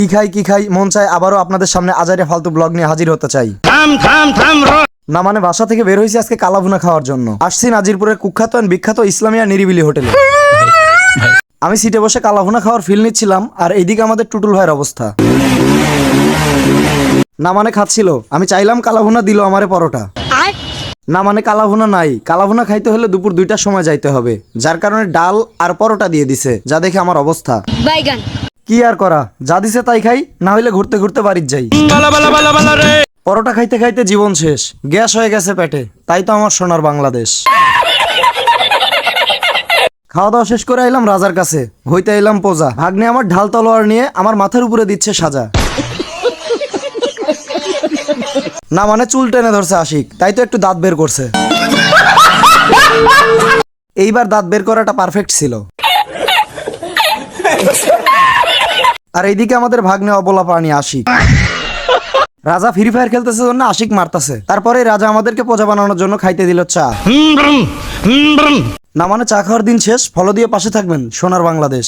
কি খাই মন চায় আবারও আপনাদের সামনে আজারে ফালতু ব্লগ নিয়ে হাজির হতে চাই। না মানে বাসা থেকে বের হয়েছি আজকে কালাভুনা খাওয়ার জন্য। আসছি নাজিরপুরের কুখ্যাত বিখ্যাত ইসলামিয়া নিরিবিলি হোটেলে। আমি সিটে বসে কালাভুনা খাওয়ার ফিল নিচ্ছিলাম, আর এইদিকে আমাদের টুটুল ভাইয়ের অবস্থা। না মানে খাচ্ছিল, আমি চাইলাম কালাভুনা, দিল আমারে পরোটা। না মানে কালাভুনা নাই, কালাভুনা খাইতে হলে দুপুর 2টার সময় যাইতে হবে, যার কারণে ডাল আর পরোটা দিয়ে দিছে, যা দেখে আমার অবস্থা। কি আর করা, যা দিছে তাই খাই, না হইলে ঘুরতে ঘুরতে বাড়ির যাই। পরোটা খাইতে খাইতে জীবন শেষ, গ্যাস হয়ে গেছে পেটে, তাই তো আমার সোনার বাংলাদেশ। খাওয়া দাওয়া শেষ করে আইলাম রাজার কাছে, হইতে এলাম পোজা। ভাগ্নে আমার ঢাল তলোয়ার নিয়ে আমার মাথার উপরে দিচ্ছে সাজা। না মানে চুল টেনে ধরছে আশিক, তাই তো একটু দাঁত বের করছে। এইবার দাঁত বের করাটা পারফেক্ট ছিল। আর এইদিকে আমাদের ভাগ্নে অবলা প্রাণী আশিক। রাজা ফ্রি ফায়ার খেলতেছে জন্য আশিক মারতেছে, তারপরে রাজা আমাদেরকে পোজা বানানোর জন্য খাইতে দিল চা। না মানে চা খাওয়ার দিন শেষ, ফলো দিয়ে পাশে থাকবেন সোনার বাংলাদেশ।